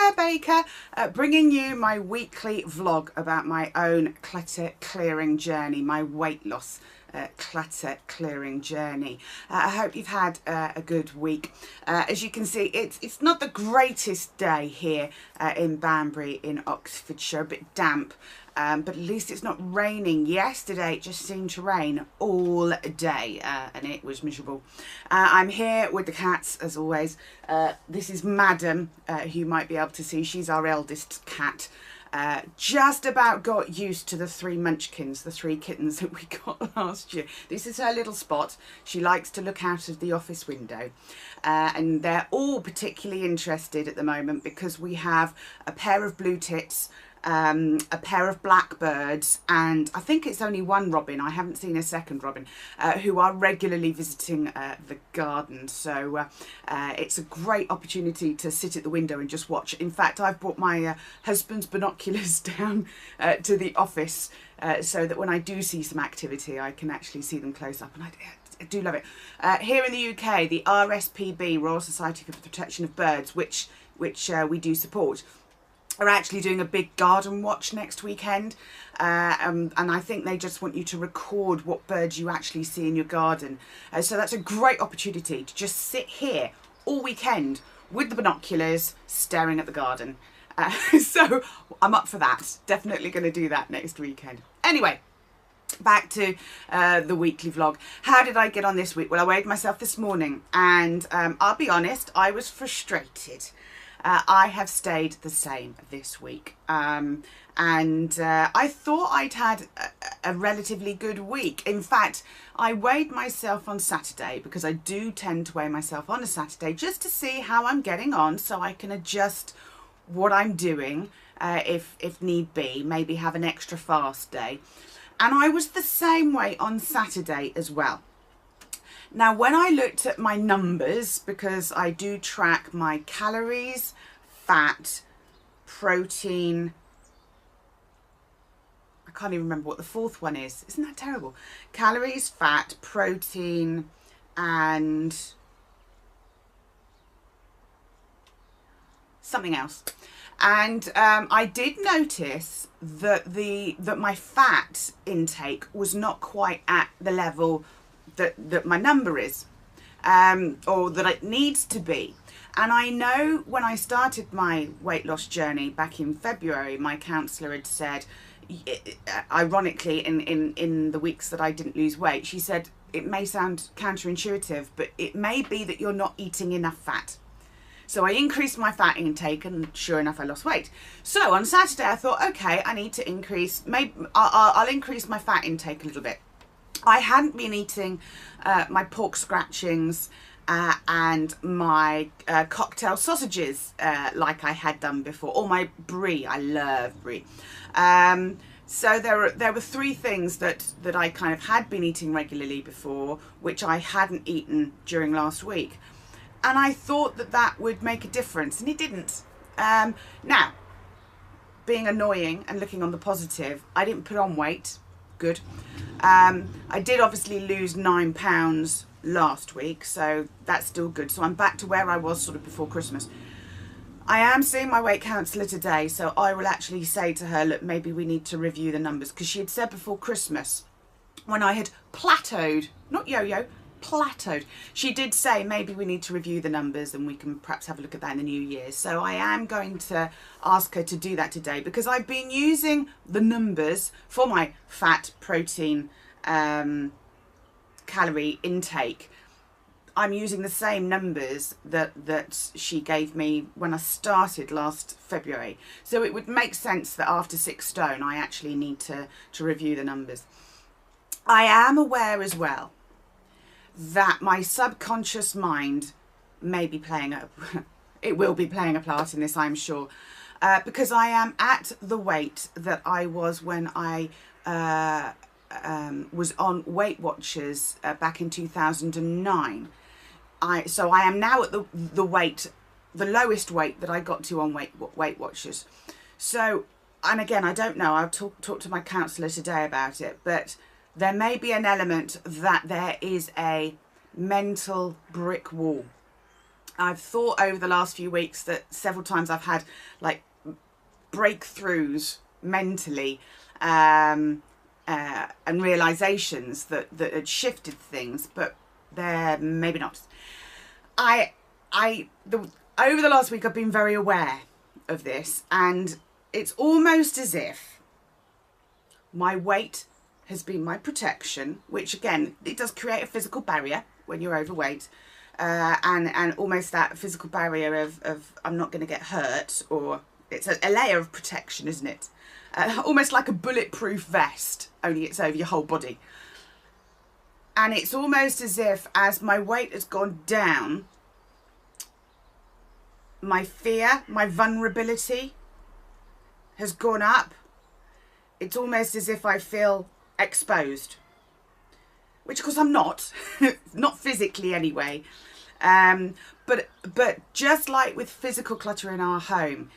Claire Baker, bringing you my weekly vlog about my own clutter clearing journey, my weight loss clutter clearing journey. I hope you've had a good week. As you can see, it's not the greatest day here in Banbury in Oxfordshire, a bit damp. But at least it's not raining. Yesterday it just seemed to rain all day and it was miserable. I'm here with the cats as always. This is Madam, who you might be able to see. She's our eldest cat. Just about got used to the 3 munchkins, the 3 kittens that we got last year. This is her little spot. She likes to look out of the office window. And they're all particularly interested at the moment because we have a pair of blue tits, a pair of blackbirds, and I think it's only one robin, I haven't seen a second robin, who are regularly visiting the garden. So it's a great opportunity to sit at the window and just watch. In fact, I've brought my husband's binoculars down to the office so that when I do see some activity I can actually see them close up, and I do love it. Here in the UK, the RSPB, Royal Society for the Protection of Birds, which we do support, are actually doing a big garden watch next weekend, and I think they just want you to record what birds you actually see in your garden. So that's a great opportunity to just sit here all weekend with the binoculars staring at the garden. So I'm up for that. Definitely going to do that next weekend. Anyway, back to the weekly vlog. How did I get on this week? Well, I weighed myself this morning and I'll be honest, I was frustrated. I have stayed the same this week, and I thought I'd had a relatively good week. In fact, I weighed myself on Saturday because I do tend to weigh myself on a Saturday just to see how I'm getting on, so I can adjust what I'm doing if need be, maybe have an extra fast day. And I was the same way on Saturday as well. Now, when I looked at my numbers, because I do track my calories, fat, protein, I can't even remember what the 4th one is. Isn't that terrible? Calories, fat, protein, and something else. And I did notice that my fat intake was not quite at the level that my number is, or that it needs to be. And I know when I started my weight loss journey back in February, my counsellor had said, ironically, in the weeks that I didn't lose weight, she said, it may sound counterintuitive, but it may be that you're not eating enough fat. So I increased my fat intake, and sure enough, I lost weight. So on Saturday, I thought, okay, I need to increase, maybe I'll increase my fat intake a little bit. I hadn't been eating my pork scratchings and my cocktail sausages like I had done before, or my brie. I love brie. So there were 3 things that I kind of had been eating regularly before, which I hadn't eaten during last week. And I thought that would make a difference, and it didn't. Now, being annoying and looking on the positive, I didn't put on weight. Good. I did obviously lose 9 pounds last week, so that's still good. So I'm back to where I was sort of before Christmas. I am seeing my weight counsellor today, so I will actually say to her, look, maybe we need to review the numbers, because she had said before Christmas, when I had plateaued, not yo-yo, plateaued, she did say maybe we need to review the numbers and we can perhaps have a look at that in the new year. So I am going to ask her to do that today, because I've been using the numbers for my fat, protein, calorie intake. I'm using the same numbers that she gave me when I started last February. So it would make sense that after 6 stone I actually need to review the numbers. I am aware as well that my subconscious mind may be playing it will be playing a part in this, I'm sure, because I am at the weight that I was when I was on Weight Watchers back in 2009. So I am now at the weight, the lowest weight that I got to on Weight Watchers. So, and again, I don't know, I'll talk to my counsellor today about it, but there may be an element that there is a mental brick wall I've thought over the last few weeks that several times I've had like breakthroughs mentally, and realizations that had shifted things, but they're maybe not. Over the last week I've been very aware of this, and it's almost as if my weight has been my protection, which again, it does create a physical barrier when you're overweight, and almost that physical barrier of I'm not going to get hurt, or it's a layer of protection, isn't it? Almost like a bulletproof vest, only it's over your whole body. And it's almost as if as my weight has gone down, my fear, my vulnerability has gone up. It's almost as if I feel exposed, which of course I'm not, not physically anyway. But just like with physical clutter in our home,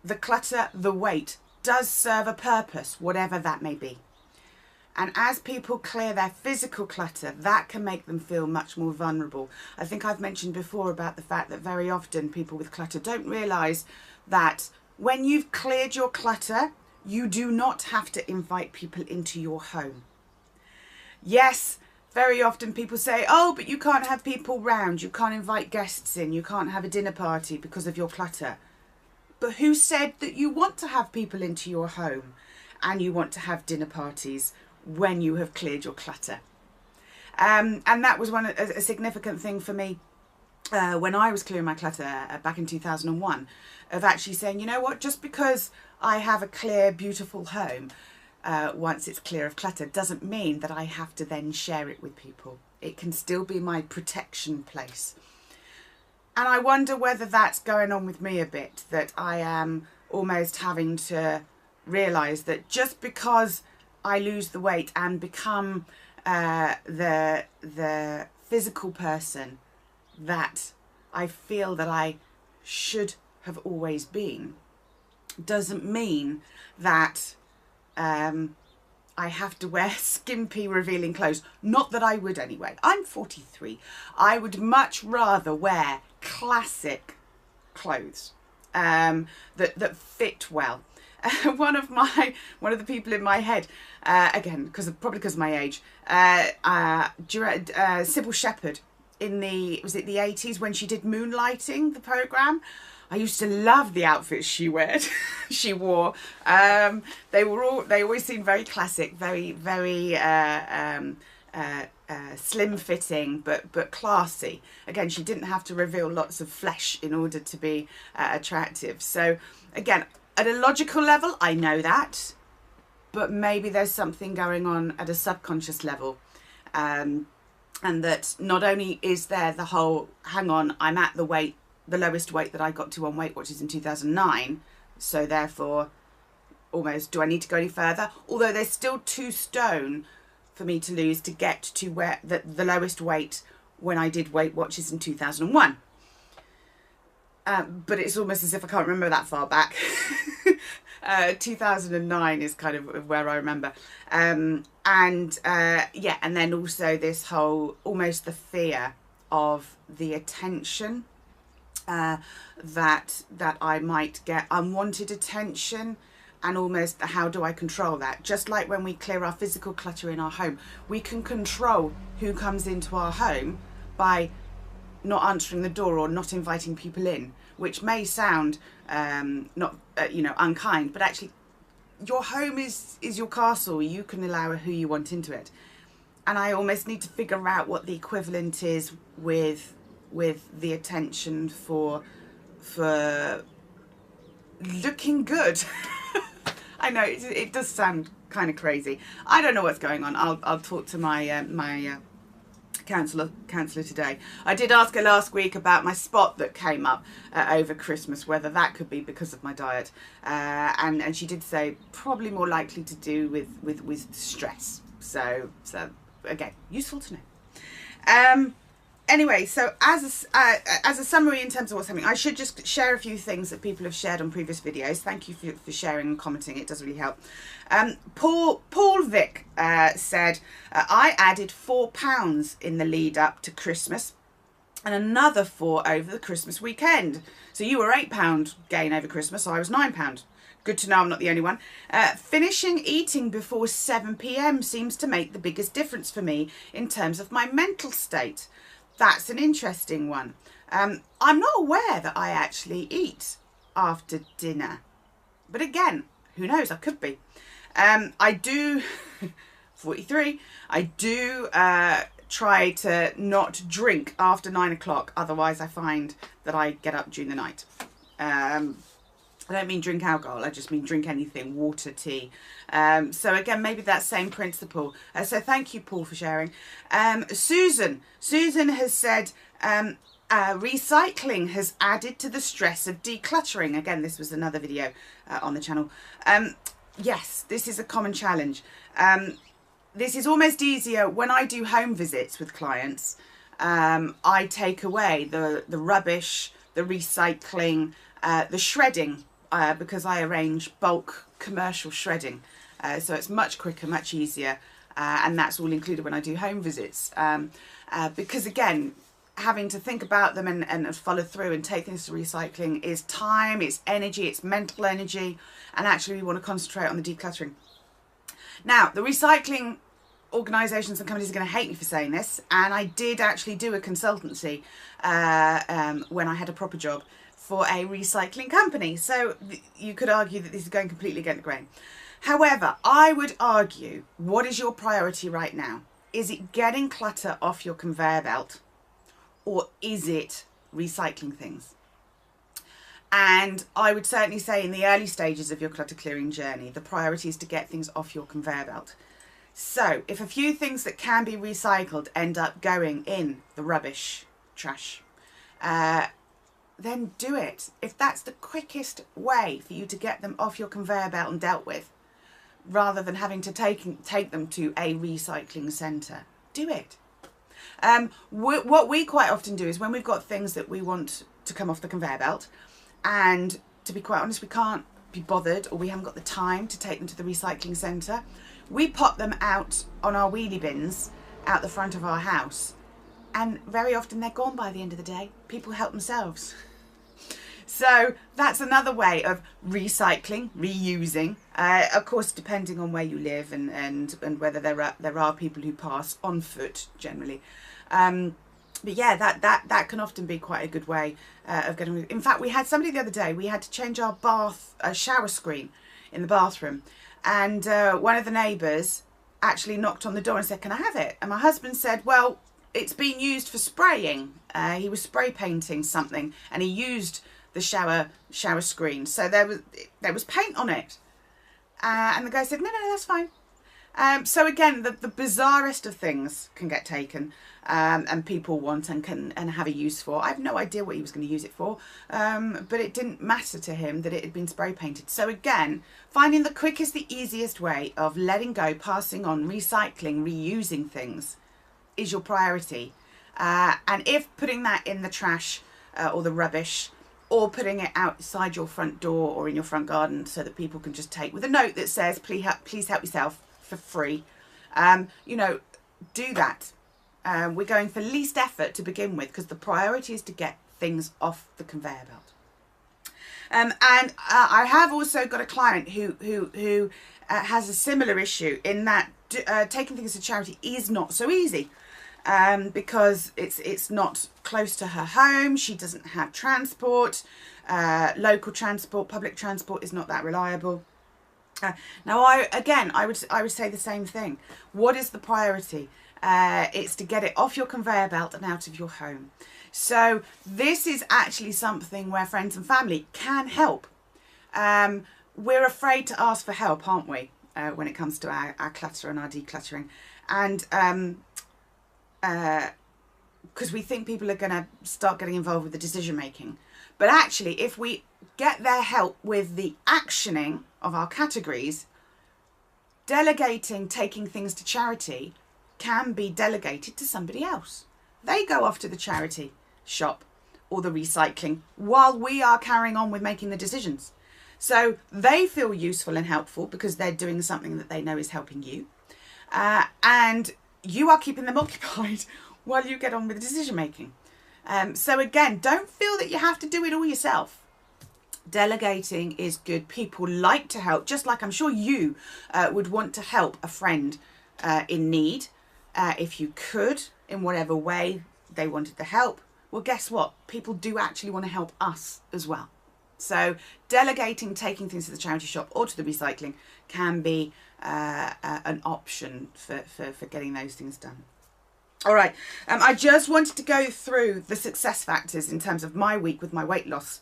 the clutter, the weight, does serve a purpose, whatever that may be. And as people clear their physical clutter, that can make them feel much more vulnerable. I think I've mentioned before about the fact that very often people with clutter don't realise that when you've cleared your clutter, you do not have to invite people into your home. Yes, very often people say, oh, but you can't have people round, you can't invite guests in, you can't have a dinner party because of your clutter. But who said that you want to have people into your home and you want to have dinner parties when you have cleared your clutter? And that was a significant thing for me when I was clearing my clutter back in 2001, of actually saying, you know what, just because I have a clear, beautiful home, once it's clear of clutter, doesn't mean that I have to then share it with people. It can still be my protection place. And I wonder whether that's going on with me a bit, that I am almost having to realise that just because I lose the weight and become the physical person that I feel that I should have always been, doesn't mean that I have to wear skimpy, revealing clothes. Not that I would anyway. I'm 43. I would much rather wear classic clothes that fit well. One of the people in my head, again, probably because of my age, Sybil Shepherd, was it the 80s when she did Moonlighting, the programme? I used to love the outfits she wore. They always seemed very classic, very slim fitting, but classy. Again, she didn't have to reveal lots of flesh in order to be attractive. So again, at a logical level, I know that, but maybe there's something going on at a subconscious level, and that not only is there the whole, hang on, I'm at the lowest weight that I got to on Weight Watchers in 2009, so therefore almost, do I need to go any further? Although there's still 2 stone for me to lose to get to where the lowest weight when I did Weight Watchers in 2001. But it's almost as if I can't remember that far back. 2009 is kind of where I remember. Yeah, and then also this whole, almost the fear of the attention, that I might get unwanted attention, and almost how do I control that? Just like when we clear our physical clutter in our home, we can control who comes into our home by not answering the door or not inviting people in, which may sound not unkind, but actually your home is your castle. You can allow who you want into it. And I almost need to figure out what the equivalent is with the attention for looking good. I know it does sound kind of crazy. I don't know what's going on. I'll talk to my counsellor today. I did ask her last week about my spot that came up over Christmas, whether that could be because of my diet, and she did say probably more likely to do with stress. So again, useful to know. Anyway, so as a summary in terms of what's happening, I should just share a few things that people have shared on previous videos. Thank you for sharing and commenting. It does really help. Paul Vick said, I added £4 in the lead up to Christmas. and another 4 over the Christmas weekend. So you were £8 gain over Christmas, I was £9. Good to know I'm not the only one. Finishing eating before 7 p.m. seems to make the biggest difference for me in terms of my mental state. That's an interesting one. I'm not aware that I actually eat after dinner. But again, who knows, I could be. I do, 43, I do try to not drink after 9 o'clock. Otherwise, I find that I get up during the night. I don't mean drink alcohol, I just mean drink anything, water, tea. So again, maybe that same principle. So thank you, Paul, for sharing. Susan has said, recycling has added to the stress of decluttering. Again, this was another video on the channel. Yes, this is a common challenge. This is almost easier when I do home visits with clients. I take away the rubbish, the recycling, the shredding, because I arrange bulk commercial shredding. So it's much quicker, much easier. And that's all included when I do home visits. Because again, having to think about them and follow through and take things to recycling is time, it's energy, it's mental energy. And actually we want to concentrate on the decluttering. Now, the recycling organisations and companies are going to hate me for saying this. And I did actually do a consultancy when I had a proper job for a recycling company. So you could argue that this is going completely against the grain. However, I would argue, what is your priority right now? Is it getting clutter off your conveyor belt, or is it recycling things? And I would certainly say in the early stages of your clutter clearing journey, the priority is to get things off your conveyor belt. So if a few things that can be recycled end up going in the rubbish, trash, then do it. If that's the quickest way for you to get them off your conveyor belt and dealt with, rather than having to take them to a recycling centre, do it. What we quite often do is when we've got things that we want to come off the conveyor belt, and to be quite honest, we can't be bothered or we haven't got the time to take them to the recycling centre, we pop them out on our wheelie bins out the front of our house, and very often they're gone by the end of the day. People help themselves. So that's another way of recycling, reusing, of course depending on where you live and whether there are people who pass on foot generally. But yeah, that can often be quite a good way of getting. In fact, we had somebody the other day, we had to change our shower screen in the bathroom, and one of the neighbours actually knocked on the door and said, "Can I have it?" And my husband said, "Well, it's been used for spraying." He was spray painting something and he used the shower screen, so there was paint on it, and the guy said, no, that's fine. So again, the bizarrest of things can get taken, and people want and have a use for. I have no idea what he was going to use it for, but it didn't matter to him that it had been spray painted. So again, finding the quickest, the easiest way of letting go, passing on, recycling, reusing things is your priority. And if putting that in the trash or the rubbish, or putting it outside your front door or in your front garden so that people can just take with a note that says, please help yourself for free, do that. We're going for least effort to begin with, because the priority is to get things off the conveyor belt. And I have also got a client who has a similar issue in that taking things to charity is not so easy. Because it's not close to her home. She doesn't have transport, local transport, public transport is not that reliable. Now, I would say the same thing. What is the priority? It's to get it off your conveyor belt and out of your home. So this is actually something where friends and family can help. We're afraid to ask for help, aren't we, when it comes to our clutter and our decluttering, and because we think people are going to start getting involved with the decision making. But actually, if we get their help with the actioning of our categories, delegating taking things to charity can be delegated to somebody else. They go off to the charity shop or the recycling while we are carrying on with making the decisions. So they feel useful and helpful because they're doing something that they know is helping you. And you are keeping them occupied while you get on with the decision making. So again, don't feel that you have to do it all yourself. Delegating is good. People like to help, just like I'm sure you would want to help a friend in need if you could, in whatever way they wanted the help. Well, guess what? People do actually want to help us as well. So delegating, taking things to the charity shop or to the recycling can be an option for getting those things done. All right, I just wanted to go through the success factors in terms of my week with my weight loss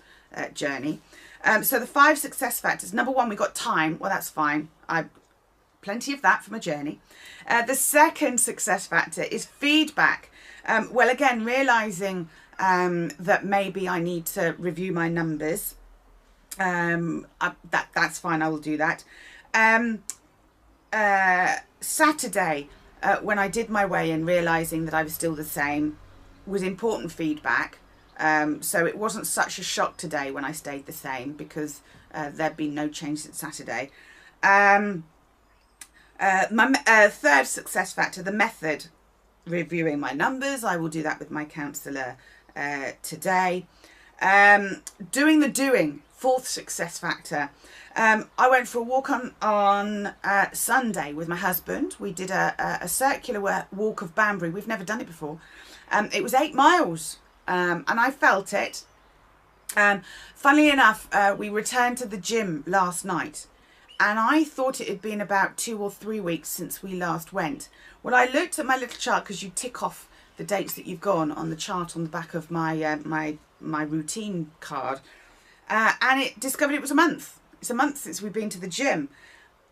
journey. So the 5 success factors. Number 1, we got time. Well, that's fine. Plenty of that from a journey. The second success factor is feedback. Well, again, realising that maybe I need to review my numbers. That's fine. I will do that. Saturday, when I did my weigh-in, realising that I was still the same, was important feedback. So it wasn't such a shock today when I stayed the same, because there'd been no change since Saturday. My third success factor, the method, reviewing my numbers. I will do that with my counsellor today. Doing the doing, fourth success factor. I went for a walk on Sunday with my husband. We did a circular walk of Banbury. We've never done it before. It was 8 miles, and I felt it. Funnily enough, we returned to the gym last night, and I thought it had been about 2 or 3 weeks since we last went. Well, I looked at my little chart, because you tick off the dates that you've gone on the chart on the back of my my routine card, and it discovered it was a month. It's a month since we've been to the gym.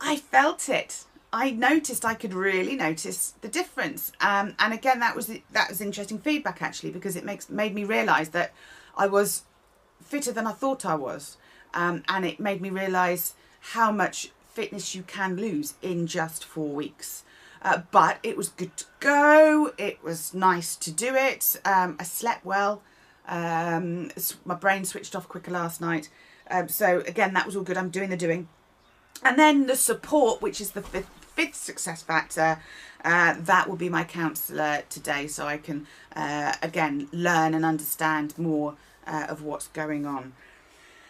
I felt it. I noticed, I could really notice the difference. And again, that was interesting feedback, actually, because it made me realise that I was fitter than I thought I was. And it made me realise how much fitness you can lose in just 4 weeks. But it was good to go. It was nice to do it. I slept well. My brain switched off quicker last night. So again, that was all good. I'm doing the doing. And then the support, which is the fifth success factor, that will be my counsellor today, so I can again learn and understand more of what's going on.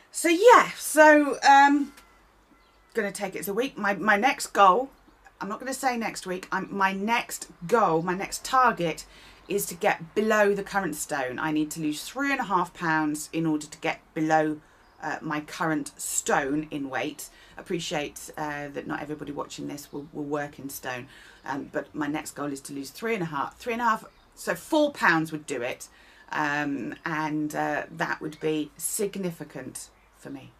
So yeah, so going to take it as a week. My next goal, I'm not going to say next week, my next goal, my next target is to get below the current stone. I need to lose 3.5 pounds in order to get below my current stone in weight. Appreciate that not everybody watching this will work in stone, but my next goal is to lose 3.5, so 4 pounds would do it, and that would be significant for me.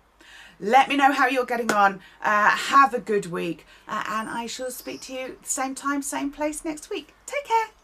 Let me know how you're getting on. Have a good week, and I shall speak to you same time, same place next week. Take care.